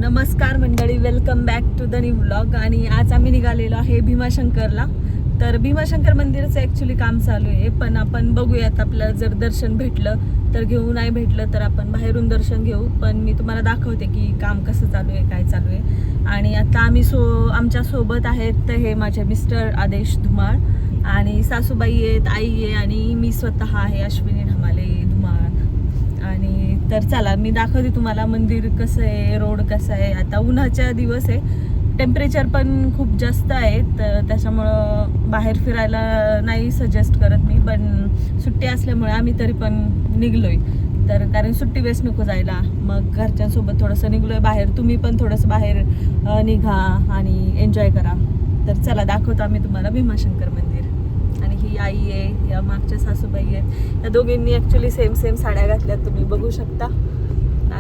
नमस्कार मंडळी, welcome back to the new vlog. आणि आज आम्ही निघालेलो आहे भीमाशंकरला. तर भीमाशंकर मंदिराचं ॲक्च्युली काम चालू आहे, पण आपण बघूयात. आपल्याला जर दर्शन भेटलं तर घेऊ, नाही भेटलं तर आपण बाहेरून दर्शन घेऊ. पण मी तुम्हाला दाखवते की काम कसं चालू आहे, काय चालू आहे. आणि आता आम्ही आमच्या सोबत आहेत तर हे माझे मिस्टर आदेश धुमाळ आणि सासूबाई आहेत, आई आहे आणि मी स्वतः आहे अश्विनी ढमाले धुमाळ. आणि तर चला मी दाखवते तुम्हाला मंदिर कसं आहे, रोड कसा आहे. आता उन्हाचा दिवस आहे, टेम्परेचर पण खूप जास्त आहे, तर त्याच्यामुळं बाहेर फिरायला नाही सजेस्ट करत मी. पण सुट्टी असल्यामुळे आम्ही तरी पण निघलोय. तर कारण सुट्टी वेस्ट नको जायला, मग घरच्यांसोबत थोडंसं निघलोय बाहेर. तुम्ही पण थोडंसं बाहेर निघा आणि एन्जॉय करा. तर चला दाखवतो आम्ही तुम्हाला भीमाशंकर मंदिर. आणि ही आई आहे, या मागच्या सासूबाई आहेत. या दोघींनी ॲक्च्युली सेम साड्या घातल्यात, तुम्ही बघू शकता.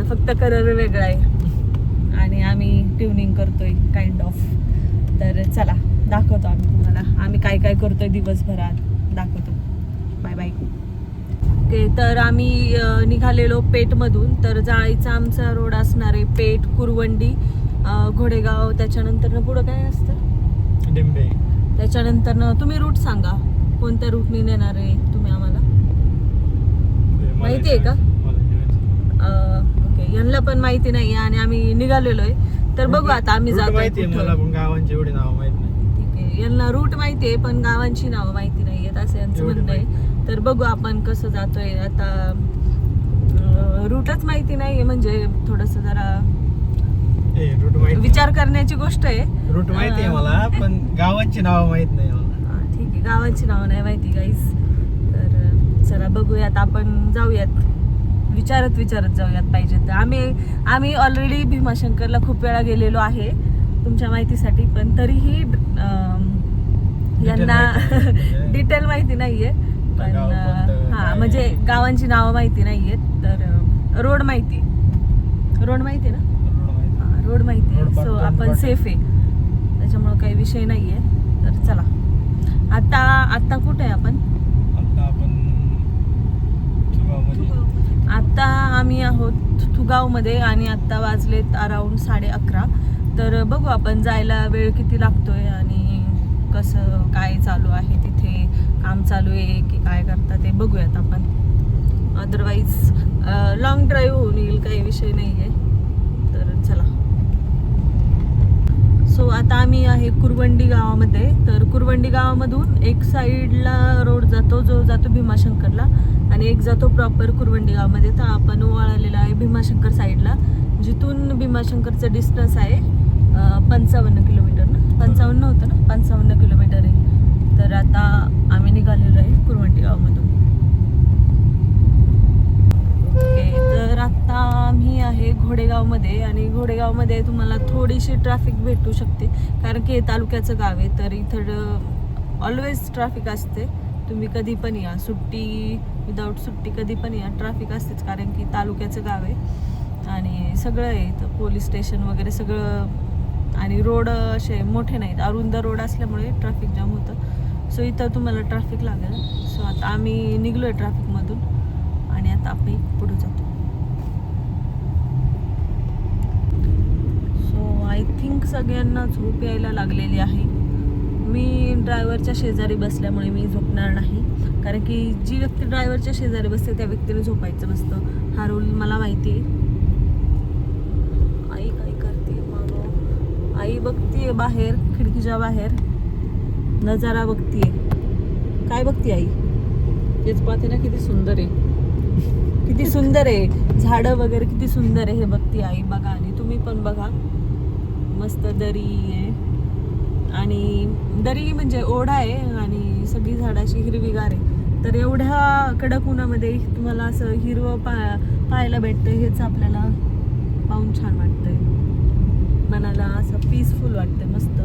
फक्त कलर वेगळा आहे आणि आम्ही ट्युनिंग करतोय काइंड ऑफ. तर चला दाखवतो आम्ही तुम्हाला आम्ही काय काय करतोय दिवसभरात, दाखवतो. Bye bye. ओके, तर आम्ही निघालेलो पेठमधून. तर जायचा आमचा रोड असणार आहे पेठ, कुरवंडी, घोडेगाव. त्याच्यानंतर पुढं काय असतं, डिंबे. त्याच्यानंतर तुम्ही रूट सांगा, कोणत्या रूटने नेणार आहे तुम्ही आम्हाला, माहिती आहे का? ओके, यांना पण माहिती नाही आणि आम्ही निघालेलो आहे. तर बघू आता आम्ही जातो. मला पण गावांची एवढी नाव माहित नाही. ठीक आहे, यांना रूट माहिती आहे पण गावांची नावं माहिती नाही आहेत असं यांचं म्हणणं आहे. तर बघू आपण कसं जातोय आता. रूटच माहिती नाही म्हणजे थोडस जरा विचार करण्याची गोष्ट आहे. रूट माहिती आहे मला, पण गावांची नाव माहित नाही मला. ठीक आहे, गावांची नाव नाही माहिती गाईस. तर चला बघूयात, आपण जाऊयात, विचारत जाऊयात पाहिजे तर. आम्ही ऑलरेडी भीमाशंकरला खूप वेळा गेलेलो आहे तुमच्या माहितीसाठी, पण तरीही यांना डिटेल माहिती नाहीये. पण हां, म्हणजे गावांची नावं माहिती नाहीयेत. तर रोड माहिती आहे ना, रोड माहिती आहे. सो आपण सेफ आहे, त्याच्यामुळं काही विषय नाहीये. तर चला आता कुठे आहे आपण? आता आम्ही आहोत थुगावमध्ये आणि आत्ता वाजलेत अराऊंड 11:30. तर बघू आपण जायला वेळ किती लागतोय आणि कसं काय चालू आहे, तिथे काम चालू आहे की काय करता ते बघूयात आपण. अदरवाईज लॉंग ड्राईव्ह होऊन येईल, काही विषय नाही आहे. तर चला. सो आता आम्ही आहे कुरवंडी गावामध्ये. तर कुरवंडी गावामधून एक साईडला रोड जातो जो जातो भीमाशंकरला आणि एक जातो प्रॉपर कुरवंडी गावामध्ये. तर आपण वळलेला आहे भीमाशंकर साईडला, जिथून भीमाशंकरचं डिस्टन्स आहे 55 किलोमीटर ना, 55 होतं ना, 55 किलोमीटर आहे. तर आता आम्ही निघालेलो आहे कुरवंडी गावामधून. ओके, तर आता आम्ही आहे घोडेगावमध्ये आणि घोडेगावमध्ये तुम्हाला थोडीशी ट्रॅफिक भेटू शकते कारण की हे तालुक्याचं गाव आहे. तर इथं ऑलवेज ट्रॅफिक असते, तुम्ही कधी पण या, सुट्टी विदाऊट सुट्टी कधी पण या, ट्रॅफिक असतेच कारण की तालुक्याचं गाव आहे आणि सगळं आहे इथं, पोलीस स्टेशन वगैरे सगळं. आणि रोड असे मोठे नाहीत, अरुंद रोड असल्यामुळे ट्रॅफिक जाम होतं. सो इथं तुम्हाला ट्रॅफिक लागेल. सो आता आम्ही निघलो आहे ट्रॅफिकमधून आणि आता आम्ही पुढे जातो. सो आय थिंक सगळ्यांना झोप यायला लागलेली आहे. मी ड्रायव्हरच्या शेजारी बसल्यामुळे मी झोपणार नाही, कारण की जी व्यक्ती ड्रायव्हरच्या शेजारी बसते त्या व्यक्तीने झोपायचं नसतं, हा रूल मला माहिती आहे. आई काय करते मागं, आई बघतीये बाहेर, खिडकीच्या बाहेर नजारा बघतीये. काय बघते आई? तेच पाहते ना, किती सुंदर आहे, किती सुंदर आहे, झाडं वगैरे किती सुंदर आहे हे बघते आई. बघा आणि तुम्ही पण बघा, मस्त दरी आहे आणि दरी म्हणजे ओढा आहे आणि सगळी झाडाची हिरवीगार आहे. तर एवढ्या कडक उन्हामध्ये तुम्हाला असं हिरवं पाहायला भेटतं, हेच आपल्याला पाहून छान वाटतंय, मनाला असं पीसफुल वाटतंय मस्त.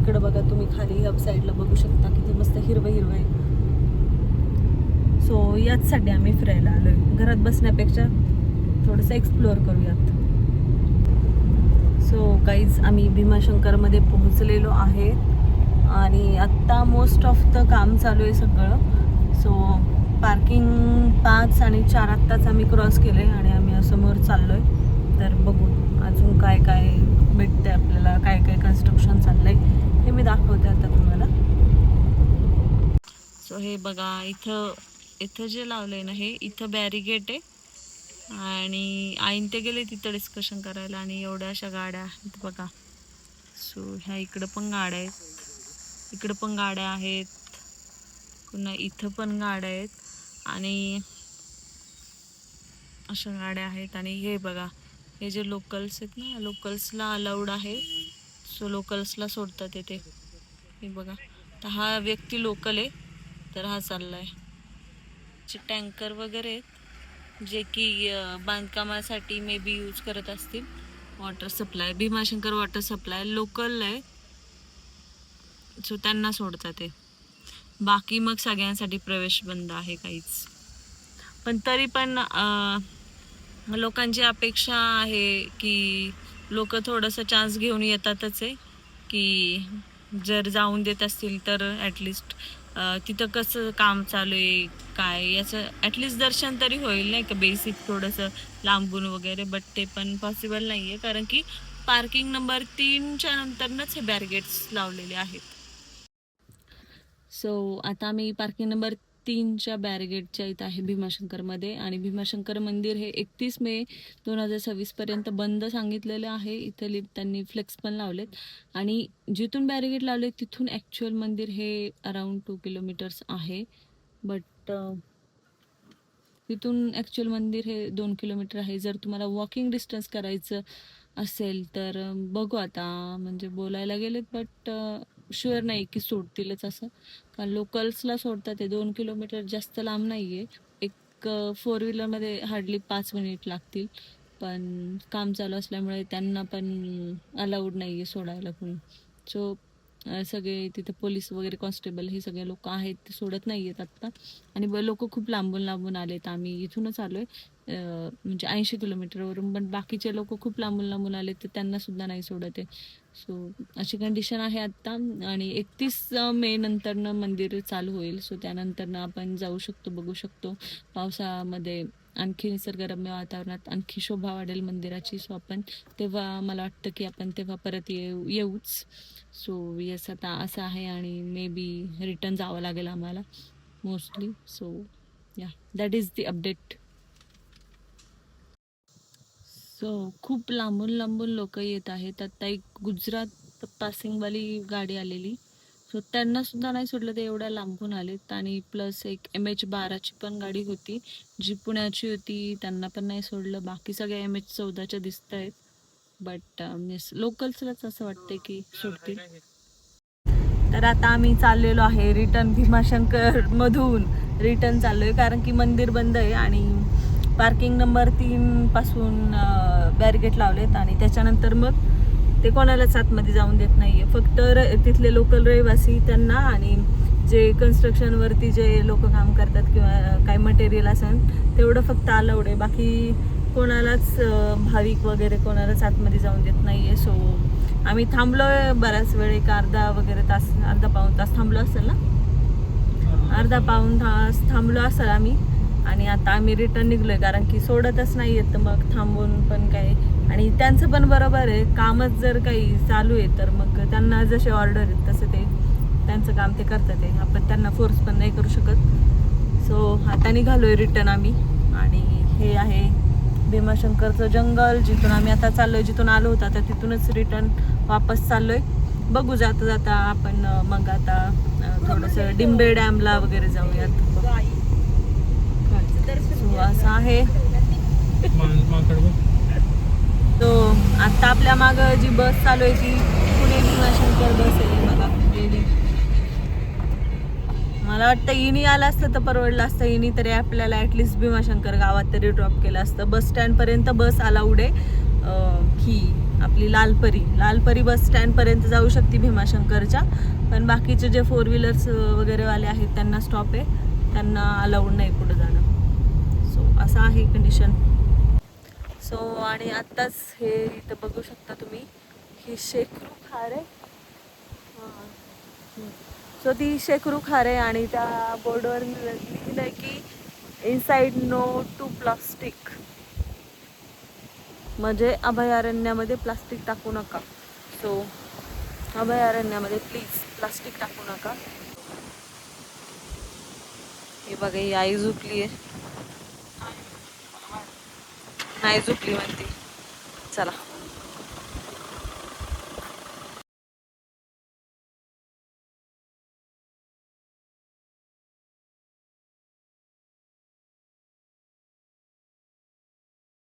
इकडं बघा तुम्ही, खाली अप साईडला बघू शकता किती मस्त हिरवं आहे. सो याचसाठी आम्ही फिरायला आलोय, घरात बसण्यापेक्षा थोडंसं एक्सप्लोअर करूयात. सो गाईज आम्ही भीमाशंकरमध्ये पोहोचलेलो आहे आणि आत्ता मोस्ट ऑफ द काम चालू आहे सगळं. सो पार्किंग 5 आणि 4 आत्ताच आम्ही क्रॉस केलं आहे आणि आम्ही समोर चाललो आहे. तर बघू अजून काय काय काय भेटते आपल्याला, काय काय कन्स्ट्रक्शन चाललंय हे मी दाखवते आता तुम्हाला. सो हे बघा, इथं जे लावलंय ना हे इथं बॅरिगेट आहे आणि आईन ते गेले तिथं डिस्कशन करायला आणि एवढ्या अशा गाड्या आहेत बघा. सो ह्या इकडं पण गाड्या आहेत, इकडं पण गाड्या आहेत, पुन्हा इथं पण गाड्या आहेत आणि अशा गाड्या आहेत. आणि हे बघा, हे जे लोकल्स आहेत ना, लोकल्सला अलाउड आहे. सो लोकल्सला सोडतात येते. हे बघा, तर हा व्यक्ती लोकल आहे, तर हा चाललाय. टँकर वगैरे आहेत जे की बांधकामासाठी मे बी यूज करत असतील. Water supply, Bhimashankar water supply local आहे, सो त्यांना सोडतात ते. बाकी मग सगळ्यांसाठी प्रवेश बंद आहे काहीच. पण तरी पण लोकांची अपेक्षा आहे की लोक थोडंसं चान्स घेऊन येतातच आहे की जर जाऊन देत असतील तर ॲटलिस्ट तिथं कसं काम चालू आहे काय याचं ॲटलिस्ट दर्शन तरी होईल नाही का, बेसिक थोडंसं लांबून वगैरे. बट ते पण पॉसिबल नाही आहे कारण की पार्किंग नंबर 3च्या नंतरनंच हे बॅरिगेट्स लावलेले आहेत. सो आता मी पार्किंग नंबर 3च्या बॅरिगेटच्या इथं आहे भीमाशंकरमध्ये. आणि भीमाशंकर मंदिर हे 31 मे 2026 पर्यंत बंद सांगितलेलं आहे. इथं त्यांनी फ्लेक्स पण लावलेत आणि जिथून बॅरिगेट लावले तिथून ॲक्च्युअल मंदिर हे अराउंड 2 किलोमीटर्स आहे. बट तिथून ॲक्च्युअल मंदिर हे 2 किलोमीटर आहे. जर तुम्हाला वॉकिंग डिस्टन्स करायचं असेल तर बघू आता, म्हणजे बोलायला गेलेत बट शुअर नाही की सोडतीलच असं, कारण लोकल्सला सोडतात. ते 2 किलोमीटर जास्त लांब नाही आहे. एक 4 व्हीलरमध्ये हार्डली 5 मिनिट लागतील. पण काम चालू असल्यामुळे त्यांना पण अलाउड नाही आहे सोडायला कोणी. सो सगळे तिथे पोलीस वगैरे कॉन्स्टेबल हे सगळे लोक आहेत, ते सोडत नाही आहेत आत्ता. आणि लोक खूप लांबून लांबून आलेत. आम्ही इथूनच आलो आहे म्हणजे 80 किलोमीटरवरून, पण बाकीचे लोक खूप लांबून लांबून आले तर त्यांना सुद्धा नाही सोडत आहे. सो अशी कंडिशन आहे आत्ता. आणि 31 मे नंतरनं मंदिर चालू होईल. सो त्यानंतरनं आपण जाऊ शकतो, बघू शकतो. पावसामध्ये आणखी निसर्गरम्य वातावरणात आणखी शोभा वाढेल मंदिराची. सो आपण तेव्हा मला वाटतं की आपण तेव्हा परत येऊच. सो येस, आता असं आहे आणि मे बी रिटर्न जावं लागेल आम्हाला मोस्टली. सो या, that is the update. So खूप लांबून लांबून लोक येत आहेत. आता एक गुजरात पासिंगवाली गाडी आलेली, सो त्यांना सुद्धा नाही सोडलं, ते एवढ्या लांबून आलेत. आणि प्लस एक MH12ची पण गाडी होती जी पुण्याची होती, त्यांना पण नाही सोडलं. बाकी सगळ्या MH14च्या दिसत आहेत. बट लोकल्सलाच असं वाटतंय की सोडतील. तर आता आम्ही चाललेलो आहे रिटर्न, भीमाशंकर मधून रिटर्न चाललोय कारण की मंदिर बंद आहे आणि पार्किंग नंबर 3 पासून बॅरिगेट लावलेत आणि त्याच्यानंतर मग ते कोणालाच आतमध्ये जाऊन देत नाहीये. फक्त तिथले लोकल रहिवासी त्यांना आणि जे कन्स्ट्रक्शनवरती जे लोक काम करतात किंवा काय मटेरियल असेल तेवढं फक्त अलाउड आहे. बाकी कोणालाच भाविक वगैरे कोणालाच आतमध्ये जाऊन देत नाहीये. सो आम्ही थांबलोय बराच वेळ, एक अर्धा पाऊण तास थांबलो असेल ना, अर्धा पाऊण तास थांबलो असेल आम्ही. आणि आता आम्ही रिटर्न निघलोय कारण की सोडतच नाही येत, तर मग थांबून पण काय. आणि त्यांचं पण बरोबर आहे, कामच जर काही चालू आहे तर मग त्यांना जसे ऑर्डर आहेत तसं ते त्यांचं काम ते करतात आहे. आपण त्यांना फोर्स पण नाही करू शकत. सो आता निघालोय रिटर्न आम्ही. आणि हे आहे भीमाशंकरचं जंगल, जिथून आम्ही आता चाललोय, जिथून आलो होतो आता तिथूनच रिटर्न वापस चाललोय. बघू जाता जाता आपण मग आता थोडंसं डिंबे डॅमला वगैरे जाऊयात. सो असं आहे. तो आता आपल्या माग जी बस चालू आहे ती पुणे भीमाशंकर बस आहे बघा. मला वाटतं इनी आलं असतं तर परवडलं असतं. इनी तरी आपल्याला ॲटलिस्ट भीमाशंकर गावात तरी ड्रॉप केलं असतं. बस स्टँडपर्यंत बस अलाउड आहे ही आपली लालपरी बस स्टँडपर्यंत जाऊ शकते भीमाशंकरच्या. पण बाकीचे जे 4 व्हीलर्स वगैरे वाले आहेत त्यांना स्टॉप आहे, त्यांना अलाउड नाही पुढे जाणं. सो असं आहे कंडिशन. सो आणि आत्ताच हे इथं बघू शकता तुम्ही, ही शेकरू खार आहे. सो ती शेकरू खार आहे आणि त्या बोर्डवर लिहिलंय की इनसाइड नो टू प्लास्टिक. म्हणजे अभयारण्यामध्ये प्लास्टिक टाकू नका. सो अभयारण्यामध्ये प्लीज प्लास्टिक टाकू नका. हे बघा ही आई झोपली आहे. नाही झोपली म्हणते. चला